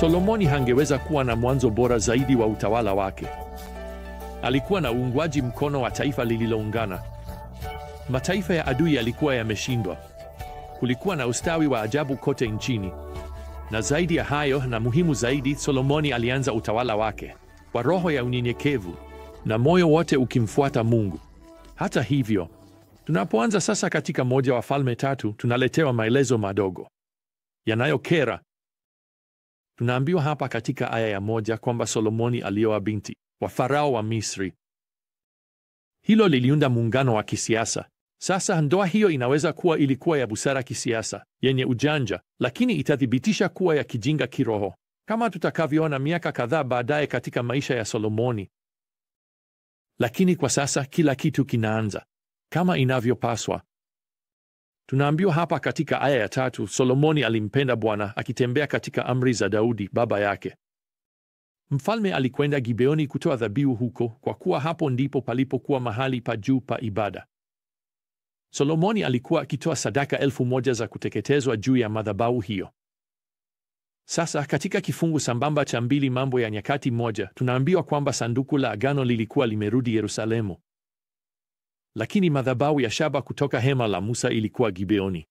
Solomoni hangeweza kuwa na mwanzo bora zaidi wa utawala wake. Alikuwa na uungwaji mkono wa taifa lililoungana. Mataifa ya adui yalikuwa yameshindwa. Kulikuwa na ustawi wa ajabu kote nchini. Na zaidi ya hayo, na muhimu zaidi, Solomoni alianza utawala wake kwa roho ya unyenyekevu na moyo wote ukimfuata Mungu. Hata hivyo, tunapoanza sasa katika moja Wafalme 3, tunaletewa maelezo madogo yanayokera. Tunaambiwa hapa katika aya ya 1 kwamba Solomoni alioa binti wa Farao wa Misri. Hilo liliunda muungano wa kisiasa. Sasa ndoa hiyo inaweza kuwa ilikuwa ya busara kisiasa, yenye ujanja, lakini itathibitisha kuwa ya kijinga kiroho, kama tutakavyoona miaka kadhaa baadaye katika maisha ya Solomoni. Lakini kwa sasa kila kitu kinaanza kama inavyopaswa. Tunaambiwa hapa katika aya ya 3, Solomoni alimpenda Bwana akitembea katika amri za Daudi baba yake. Mfalme alikwenda Gibeoni kutoa dhabihu huko, kwa kuwa hapo ndipo palipokuwa mahali pa juu pa ibada. Solomoni alikuwa akitoa sadaka 1,000 za kuteketezwa juu ya madhabahu hiyo. Sasa katika kifungu sambamba cha 2 Mambo ya Nyakati 1, tunaambiwa kwamba sanduku la agano lilikuwa limerudi Yerusalemu. Lakini madhabahu ya shaba kutoka hema la Musa ilikuwa Gibeoni.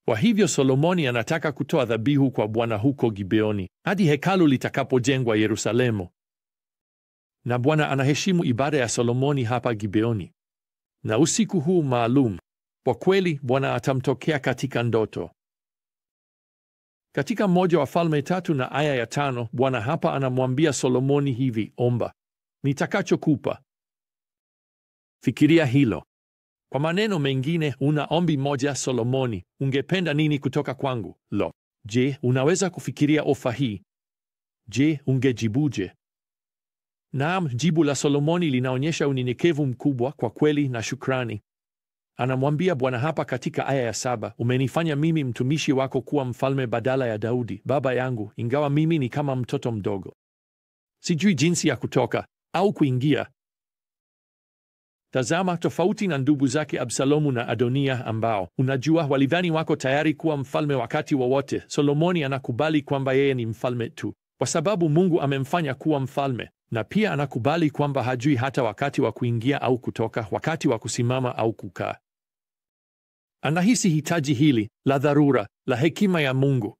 Kwa hivyo Solomoni anataka kutoa dhabihu kwa Bwana huko Gibeoni hadi hekalu litakapojengwa Yerusalemu. Na Bwana anaheshimu ibada ya Solomoni hapa Gibeoni. Na usiku huu maalum, kwa kweli Bwana atamtokea katika ndoto. Katika moja Wafalme 3 na aya ya 5, Bwana hapa anamwambia Solomoni hivi, omba nitakachokupa. Fikiria hilo. Kwa maneno mengine, una ombi moja Solomoni, ungependa nini kutoka kwangu? Lo, je, unaweza kufikiria ofa hii? Je, ungejibuje? Naam, jibu la Solomoni linaonyesha unyenyekevu mkubwa kwa kweli na shukrani. Anamwambia Bwana hapa katika aya ya 7, umenifanya mimi mtumishi wako kuwa mfalme badala ya Daudi baba yangu, ingawa mimi ni kama mtoto mdogo. Sijui jinsi ya kutoka au kuingia. Tazama, tofauti na ndugu zake Absalomu na Adonia ambao, unajua, walidhani wako tayari kuwa mfalme wakati wowote, Solomoni anakubali kwamba yeye ni mfalme tu kwa sababu Mungu amemfanya kuwa mfalme, na pia anakubali kwamba hajui hata wakati wa kuingia au kutoka, wakati wa kusimama au kukaa. Anahisi hitaji hili la dharura la hekima ya Mungu.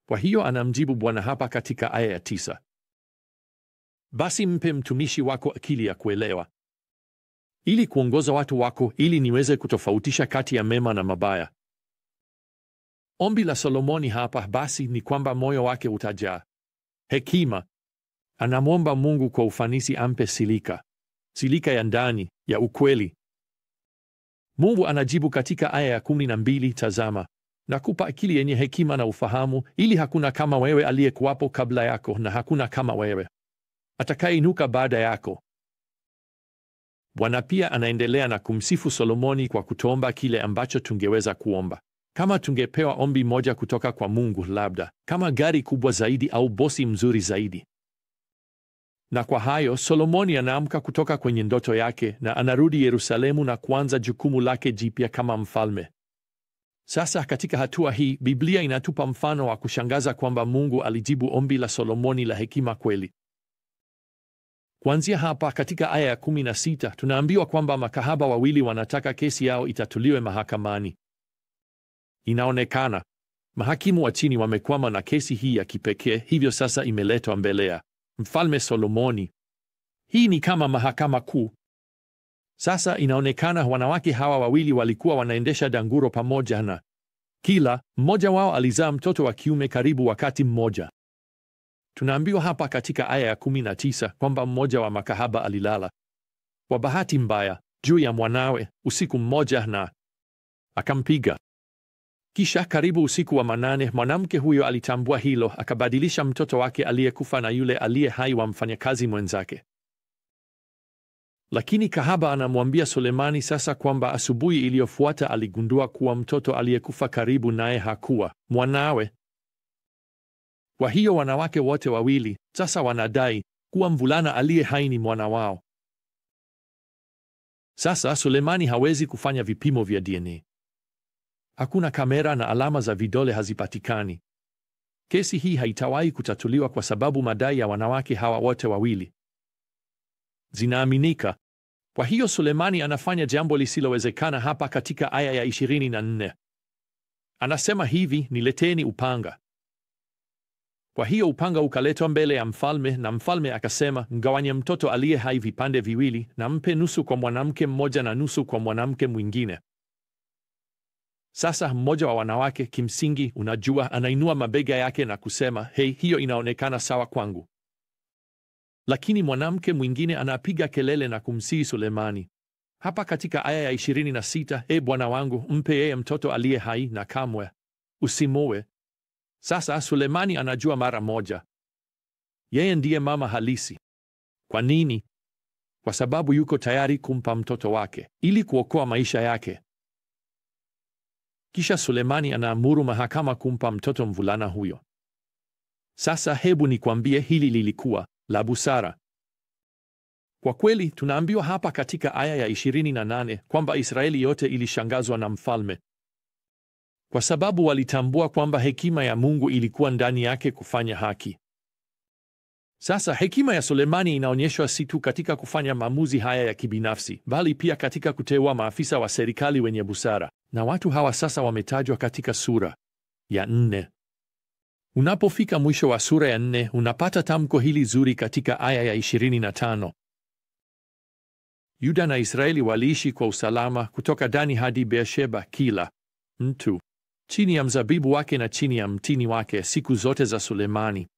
Kwa hiyo anamjibu Bwana hapa katika aya ya 9. Basi mpe mtumishi wako akili ya kuelewa, ili kuongoza watu wako, ili niweze kutofautisha kati ya mema na mabaya. Ombi la Solomoni hapa basi ni kwamba moyo wake utajaa hekima. Anamwomba Mungu kwa ufanisi ampe silika ya ndani ya ukweli. Mungu anajibu katika aya ya 12, tazama, nakupa akili yenye hekima na ufahamu, ili hakuna kama wewe aliyekuwapo kabla yako, na hakuna kama wewe atakayeinuka baada yako. Bwana pia anaendelea na kumsifu Solomoni kwa kutoomba kile ambacho tungeweza kuomba kama tungepewa ombi moja kutoka kwa Mungu, labda kama gari kubwa zaidi au bosi mzuri zaidi. Na kwa hayo Solomoni anaamka kutoka kwenye ndoto yake na anarudi Yerusalemu na kuanza jukumu lake jipya kama mfalme. Sasa katika hatua hii Biblia inatupa mfano wa kushangaza kwamba Mungu alijibu ombi la Solomoni la hekima kweli. Kuanzia hapa katika aya ya 16 tunaambiwa kwamba makahaba wawili wanataka kesi yao itatuliwe mahakamani. Inaonekana mahakimu wa chini wamekwama na kesi hii ya kipekee, hivyo sasa imeletwa mbele ya Mfalme Solomoni. Hii ni kama mahakama kuu. Sasa inaonekana wanawake hawa wawili walikuwa wanaendesha danguro pamoja, na kila mmoja wao alizaa mtoto wa kiume karibu wakati mmoja. Tunaambiwa hapa katika aya ya 19 kwamba mmoja wa makahaba alilala kwa bahati mbaya juu ya mwanawe usiku mmoja na akampiga. Kisha karibu usiku wa manane, mwanamke huyo alitambua hilo, akabadilisha mtoto wake aliyekufa na yule aliye hai wa mfanyakazi mwenzake. Lakini kahaba anamwambia Sulemani sasa kwamba asubuhi iliyofuata aligundua kuwa mtoto aliyekufa karibu naye hakuwa mwanawe. Kwa hiyo wanawake wote wawili sasa wanadai kuwa mvulana aliye hai ni mwana wao. Sasa Sulemani hawezi kufanya vipimo vya DNA. Hakuna kamera na alama za vidole hazipatikani. kesi hii haitawahi kutatuliwa kwa sababu madai ya wanawake hawa wote wawili zinaaminika. Kwa hiyo Sulemani anafanya jambo lisilowezekana hapa katika aya ya 24. Anasema hivi, nileteni upanga. Kwa hiyo upanga ukaletwa mbele ya mfalme, na mfalme akasema, mgawanye mtoto aliye hai vipande viwili, na mpe nusu kwa mwanamke mmoja na nusu kwa mwanamke mwingine. Sasa mmoja wa wanawake, kimsingi, unajua, anainua mabega yake na kusema, hei, hiyo inaonekana sawa kwangu. Lakini mwanamke mwingine anapiga kelele na kumsihi Sulemani hapa katika aya ya 26, bwana wangu, mpe yeye mtoto aliye hai na kamwe usimowe. Sasa Sulemani anajua mara moja yeye ndiye mama halisi. Kwa nini? Kwa sababu yuko tayari kumpa mtoto wake ili kuokoa maisha yake. Kisha Sulemani anaamuru mahakama kumpa mtoto mvulana huyo. Sasa hebu nikwambie, hili lilikuwa la busara. Kwa kweli tunaambiwa hapa katika aya ya 28 kwamba Israeli yote ilishangazwa na mfalme, kwa sababu walitambua kwamba hekima ya Mungu ilikuwa ndani yake kufanya haki. Sasa hekima ya Sulemani inaonyeshwa si tu katika kufanya maamuzi haya ya kibinafsi, bali pia katika kuteua maafisa wa serikali wenye busara, na watu hawa sasa wametajwa katika sura ya 4. Unapofika mwisho wa sura ya 4 unapata tamko hili zuri katika aya ya 25. Yuda na Israeli waliishi kwa usalama kutoka Dani hadi Beersheba, kila mtu chini ya mzabibu wake na chini ya mtini wake siku zote za Sulemani.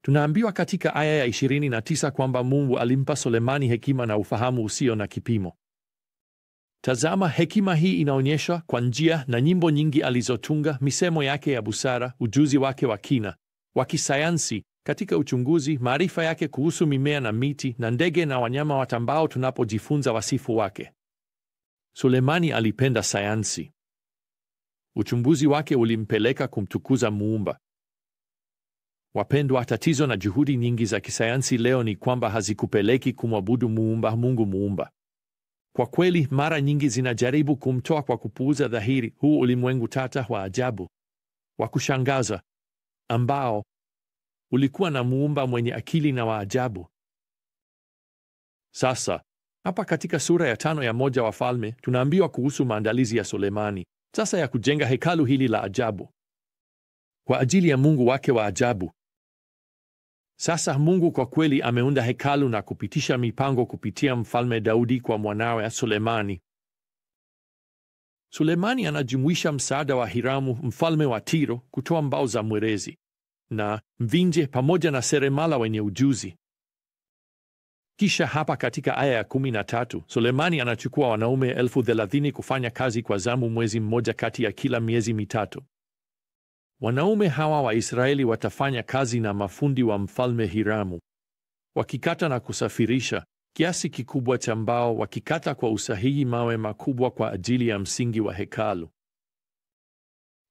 Tunaambiwa katika aya ya 29 kwamba Mungu alimpa Sulemani hekima na ufahamu usio na kipimo. Tazama, hekima hii inaonyeshwa kwa njia na nyimbo nyingi alizotunga, misemo yake ya busara, ujuzi wake wa kina wa kisayansi katika uchunguzi, maarifa yake kuhusu mimea na miti na ndege na wanyama watambao tunapojifunza wasifu wake. Sulemani alipenda sayansi. Uchunguzi wake ulimpeleka kumtukuza Muumba. Wapendwa, tatizo na juhudi nyingi za kisayansi leo ni kwamba hazikupeleki kumwabudu Muumba, Mungu Muumba. Kwa kweli, mara nyingi zinajaribu kumtoa kwa kupuuza dhahiri huu ulimwengu tata wa ajabu wa kushangaza ambao ulikuwa na Muumba mwenye akili na wa ajabu. Sasa hapa katika sura ya 5 ya moja Wafalme tunaambiwa kuhusu maandalizi ya Sulemani sasa ya kujenga hekalu hili la ajabu kwa ajili ya Mungu wake wa ajabu. Sasa Mungu kwa kweli ameunda hekalu na kupitisha mipango kupitia Mfalme Daudi kwa mwanawe Sulemani. Sulemani anajumuisha msaada wa Hiramu, mfalme wa Tiro, kutoa mbao za mwerezi na mvinje pamoja na seremala wenye ujuzi. Kisha hapa katika aya ya 13, Sulemani anachukua wanaume 30,000 kufanya kazi kwa zamu mwezi mmoja kati ya kila miezi mitatu. Wanaume hawa wa Israeli watafanya kazi na mafundi wa mfalme Hiramu, wakikata na kusafirisha kiasi kikubwa cha mbao, wakikata kwa usahihi mawe makubwa kwa ajili ya msingi wa hekalu.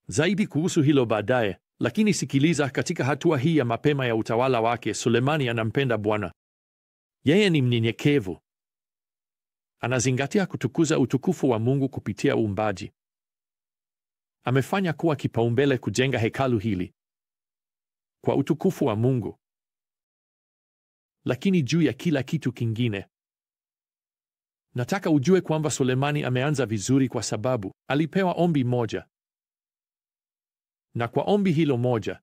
Zaidi kuhusu hilo baadaye, lakini sikiliza, katika hatua hii ya mapema ya utawala wake, Sulemani anampenda Bwana. Yeye ni mnyenyekevu. Anazingatia kutukuza utukufu wa Mungu kupitia uumbaji. Amefanya kuwa kipaumbele kujenga hekalu hili kwa utukufu wa Mungu. Lakini juu ya kila kitu kingine, nataka ujue kwamba Sulemani ameanza vizuri kwa sababu alipewa ombi moja. Na kwa ombi hilo moja,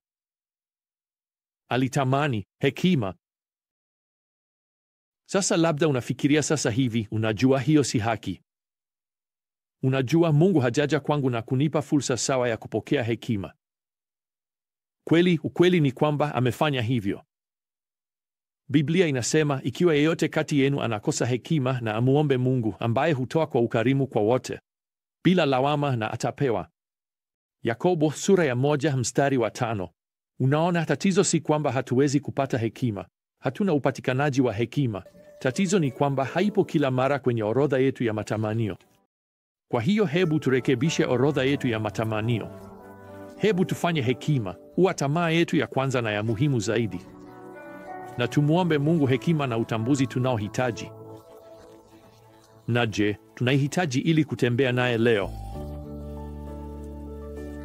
alitamani hekima. Sasa labda unafikiria sasa hivi, unajua hiyo si haki. Unajua Mungu hajaja kwangu na kunipa fursa sawa ya kupokea hekima. Ukweli ni kwamba amefanya hivyo. Biblia inasema, ikiwa yeyote kati yenu anakosa hekima, na amuombe Mungu ambaye hutoa kwa ukarimu kwa wote bila lawama, na atapewa. Yakobo sura ya 1 mstari wa 5. Unaona, tatizo si kwamba hatuwezi kupata hekima. Hatuna upatikanaji wa hekima. Tatizo ni kwamba haipo kila mara kwenye orodha yetu ya matamanio. Kwa hiyo hebu turekebishe orodha yetu ya matamanio. Hebu tufanye hekima kuwa tamaa yetu ya kwanza na ya muhimu zaidi, na tumuombe Mungu hekima na utambuzi tunaohitaji. Na je, tunaihitaji ili kutembea naye leo?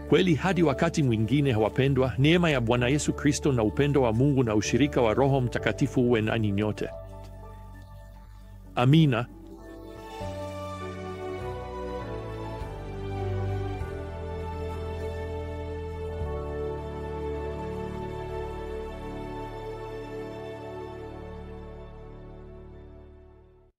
Kweli hadi wakati mwingine, wapendwa, neema ya Bwana Yesu Kristo na upendo wa Mungu na ushirika wa Roho Mtakatifu uwe nanyi nyote. Amina.